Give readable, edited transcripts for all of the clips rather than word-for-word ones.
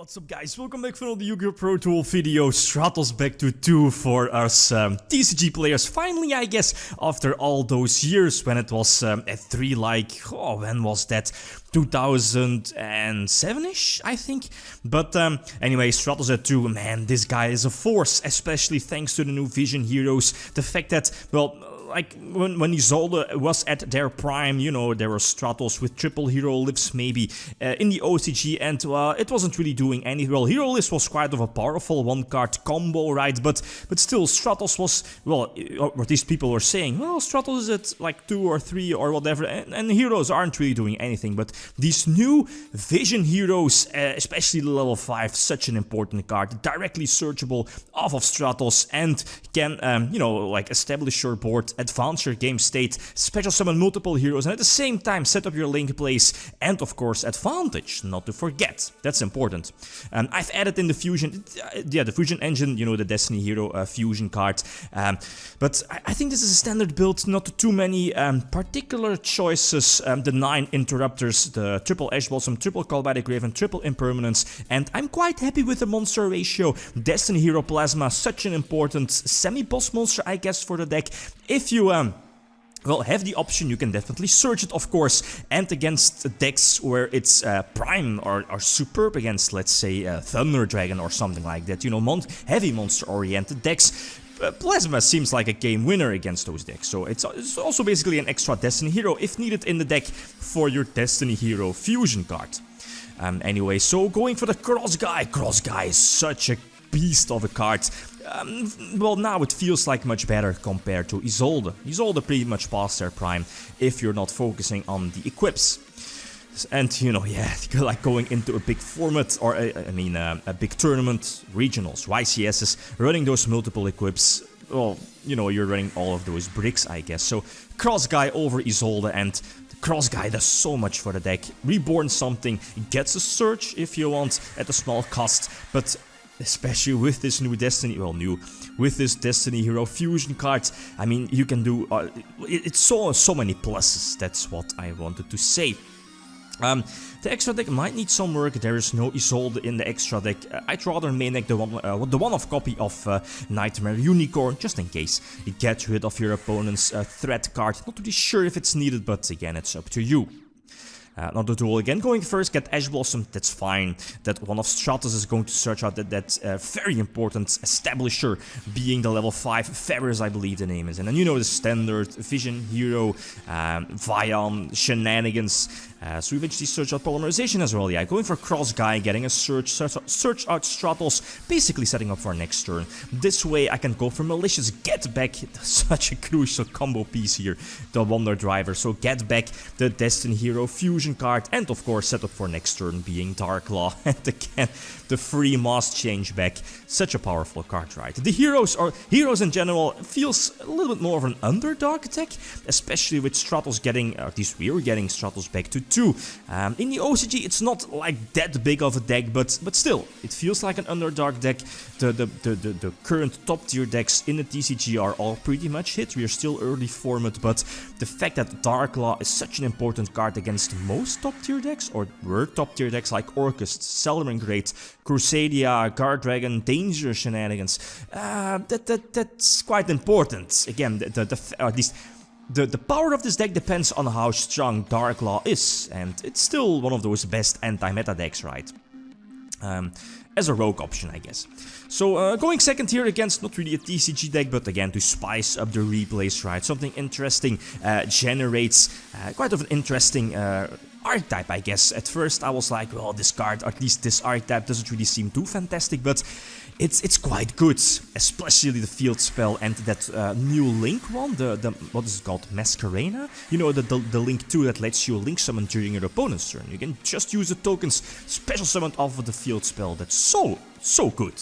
What's up guys, welcome back for another Yugioh Pro Tool video. Stratos back to 2 for us TCG players. Finally, I guess, after all those years when it was at 3 like, when was that? 2007-ish, I think. But anyway, Stratos at 2, man, this guy is a force, especially thanks to the new Vision Heroes. The fact that, well, like when Isolde was at their prime, you know, there were Stratos with triple hero lifts maybe in the OCG, and it wasn't really doing any. Well, hero list was quite of a powerful one-card combo, right? But still, Stratos was, well, or at least people were saying, well, Stratos is at like 2 or 3 or whatever, and heroes aren't really doing anything. But these new Vision Heroes, especially the level 5, such an important card, directly searchable off of Stratos, and can, you know, like establish your board, advance your game state, special summon multiple heroes, and at the same time set up your link plays, and of course advantage, not to forget. That's important. I've added in the fusion, the fusion engine, you know, the Destiny Hero fusion card, but I think this is a standard build, not too many particular choices. The 9 interrupters, the triple Ash Blossom, triple Callback Graven, triple Impermanence, and I'm quite happy with the monster ratio. Destiny Hero Plasma, such an important semi-boss monster, I guess, for the deck. If you well, have the option, you can definitely search it, of course, and against decks where it's prime or superb against, let's say, Thunder Dragon or something like that, you know, heavy monster-oriented decks. Plasma seems like a game winner against those decks, so it's also basically an extra Destiny Hero if needed in the deck for your Destiny Hero fusion card. Anyway, so going for the Cross Guy. Cross Guy is such a beast of a card. Well, now it feels like much better compared to Isolde. Isolde pretty much past their prime if you're not focusing on the equips. And, you know, yeah, like going into a big format, or I mean a big tournament, regionals, YCSs, running those multiple equips, well, you know, you're running all of those bricks, I guess. So, Cross Guy over Isolde, and Cross Guy does so much for the deck. Reborn something, gets a search if you want at a small cost, but especially with this new Destiny, well, with this Destiny Hero fusion card, I mean, you can do, it's so many pluses, that's what I wanted to say. The extra deck might need some work. There is no Isolde in the extra deck. I'd rather main deck the one-off copy of Nightmare Unicorn, just in case. You get rid of your opponent's threat card. Not really sure if it's needed, but again, it's up to you. Not the duel again. Going first, get Ash Blossom, that's fine. That one of Stratos is going to search out that very important establisher, being the level 5 Ferris, I believe the name is. And then you know the standard Vision Hero, Vion, Shenanigans. So eventually search out Polymerization as well. Yeah, going for Cross Guy, getting a search out Stratos, basically setting up for next turn. This way I can go for Malicious, get back, such a crucial combo piece here, the Wonder Driver. So get back the Destiny Hero fusion card, and of course set up for next turn being Dark Law, and again the free Mask Change back. Such a powerful card, right? The heroes in general feels a little bit more of an underdog deck, especially with Stratos getting, or at least we were getting Stratos back to 2. In the OCG it's not like that big of a deck, but still it feels like an underdog deck. The current top tier decks in the TCG are all pretty much hit. We are still early format, but the fact that Dark Law is such an important card against most top tier decks, or were top tier decks like Orcust, Seldarin Great, Crusadia, Guard Dragon, Danger Shenanigans, that's quite important. Again, at least the power of this deck depends on how strong Dark Law is, and it's still one of those best anti-meta decks, right? As a rogue option, I guess. So going second here against not really a TCG deck, but again to spice up the replays, right? Something interesting, generates quite of an interesting archetype, I guess. At first I was like, well, this card, at least this archetype, doesn't really seem too fantastic, but it's quite good, especially the field spell and that new link one, the what is it called, Masquerena? You know, the link 2 that lets you link summon during your opponent's turn. You can just use the tokens special summoned off of the field spell. That's so good.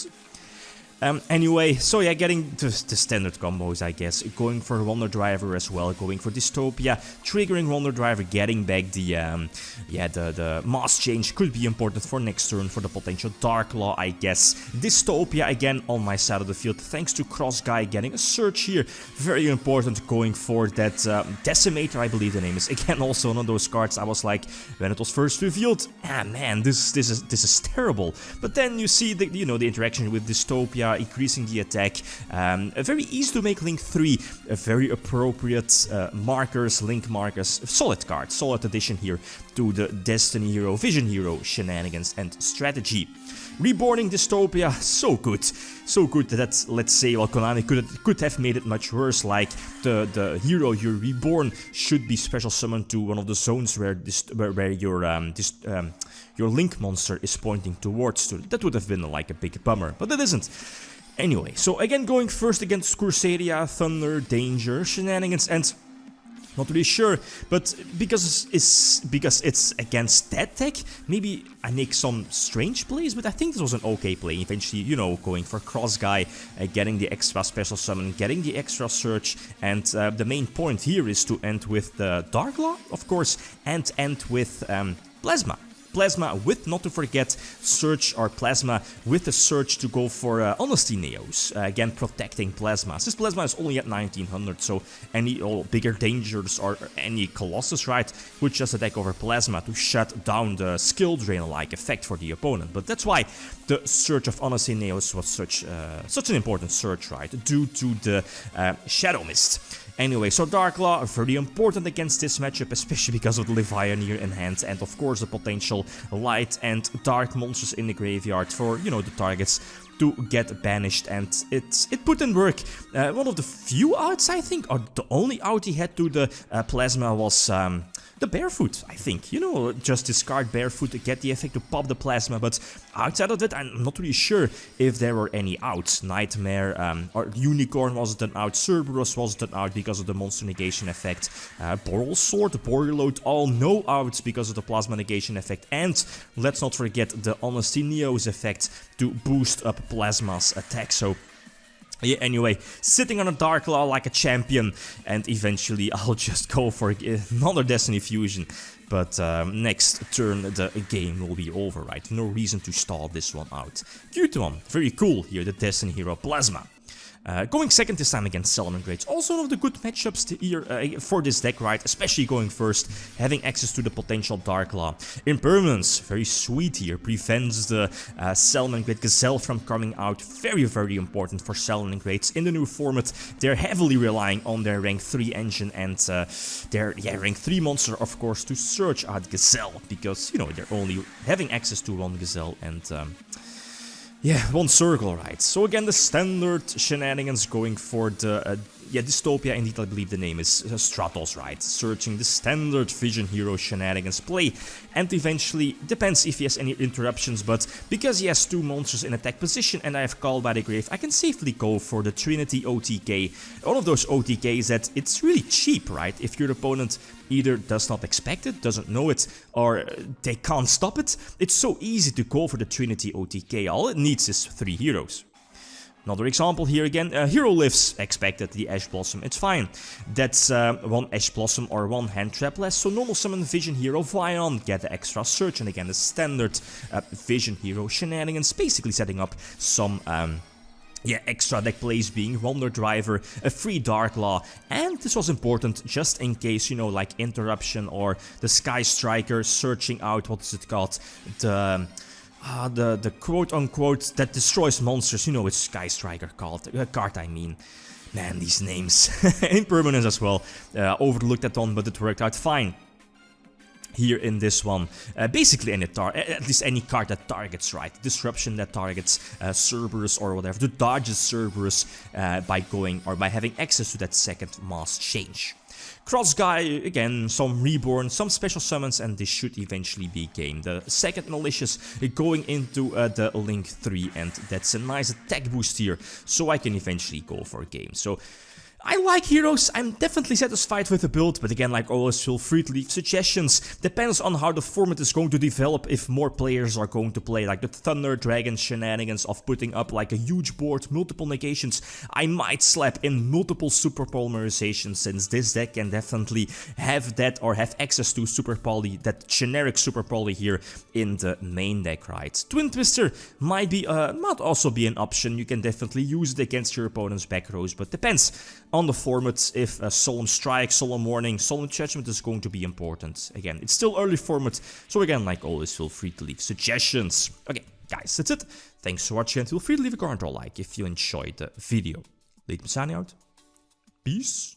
Anyway, so yeah, getting to the standard combos, I guess. Going for Wonder Driver as well, going for Dystopia, triggering Wonder Driver, getting back the mass change could be important for next turn for the potential Dark Law, I guess. Dystopia again on my side of the field, thanks to Cross Guy getting a search here. Very important, going for that Decimator, I believe the name is. Again, also one of those cards I was like, when it was first revealed, ah man, this is terrible. But then you see the interaction with Dystopia, increasing the attack. Very easy to make Link 3, a very appropriate markers, Link markers, solid card, solid addition here to the Destiny Hero, Vision Hero shenanigans and strategy. Reborning Dystopia, so good that, let's say, well, Konami could have made it much worse, like the hero you reborn should be special summoned to one of the zones where your Link monster is pointing towards. That would have been like a big bummer, but it isn't. Anyway, so again going first against Crusadia, Thunder, Danger, shenanigans, and not really sure, but because it's against that tech, maybe I make some strange plays, but I think this was an okay play. Eventually, going for Cross Guy, getting the extra special summon, getting the extra search, and the main point here is to end with the Dark Law, of course, and end with Plasma. Plasma with, not to forget, Surge or Plasma with the Surge to go for Honesty Neos. Again, protecting Plasma. Since Plasma is only at 1900, so any bigger dangers or any Colossus, right, would just attack over Plasma to shut down the skill drain-like effect for the opponent. But that's why the Surge of Honesty Neos was such an important Surge, right, due to the Shadow Mist. Anyway, so Dark Law, very important against this matchup, especially because of the Leviathan in hand, and of course the potential light and dark monsters in the graveyard for, the targets to get banished, and it put in work. One of the few outs, I think, or the only out he had to the Plasma was the Barefoot, I think. Just discard Barefoot to get the effect to pop the Plasma, but outside of that, I'm not really sure if there were any outs. Nightmare or Unicorn wasn't an out, Cerberus wasn't an out because of the monster negation effect, Boral Sword, Borreload, all no outs because of the Plasma negation effect, and let's not forget the Honesty Neos effect to boost up Plasma's attack. So yeah, anyway, sitting on a Dark Law like a champion, and eventually I'll just go for another Destiny Fusion. But next turn the game will be over, right? No reason to stall this one out. Cute one, very cool here, the Destiny Hero Plasma. Going second this time against Salamangreats, also one of the good matchups here for this deck, right? Especially going first, having access to the potential Dark Law. Impermanence, very sweet here, prevents the Salamangreat Gazelle from coming out. Very, very important for Salamangreats in the new format. They're heavily relying on their rank 3 engine and their rank 3 monster, of course, to search out Gazelle, because, they're only having access to one Gazelle and yeah, one circle, right? So again, the standard shenanigans going for the Dystopia, indeed, I believe the name is Stratos, right? Searching the standard Vision Hero shenanigans play, and eventually, depends if he has any interruptions, but because he has 2 monsters in attack position and I have Call by the Grave, I can safely go for the Trinity OTK. One of those OTKs that it's really cheap, right? If your opponent either does not expect it, doesn't know it, or they can't stop it, it's so easy to go for the Trinity OTK. All it needs is 3 heroes. Another example here again, Hero Lives, expected, the Ash Blossom, it's fine. That's 1 Ash Blossom or 1 Hand Trap less, so normal summon Vision Hero Vion, get the extra search, and again the standard Vision Hero shenanigans, basically setting up some extra deck plays, being Wonder Driver, a free Dark Law, and this was important just in case, like Interruption or the Sky Striker searching out, what is it called, the quote-unquote that destroys monsters, it's Sky Striker card, I mean. Man, these names. Impermanence as well. Overlooked that one, but it worked out fine. Here in this one, basically at least any card that targets, right? Disruption that targets Cerberus or whatever, to dodges Cerberus by going or by having access to that second mass change. Cross Guy, again, some Reborn, some special summons, and this should eventually be game. The second Malicious going into the Link 3, and that's a nice attack boost here, so I can eventually go for game. So I like heroes, I'm definitely satisfied with the build, but again, like always, feel free to leave suggestions. Depends on how the format is going to develop, if more players are going to play like the Thunder Dragon shenanigans of putting up like a huge board, multiple negations. I might slap in multiple super polymerizations, since this deck can definitely have that or have access to super poly, that generic super poly here in the main deck, right? Twin Twister might also be an option. You can definitely use it against your opponent's back rows, but depends on the format. If Solemn Strike, Solemn Warning, Solemn Judgment is going to be important. Again, it's still early format, so again, like always, feel free to leave suggestions. Okay, guys, that's it. Thanks for watching, and feel free to leave a comment or like if you enjoyed the video. Lithium signing out. Peace.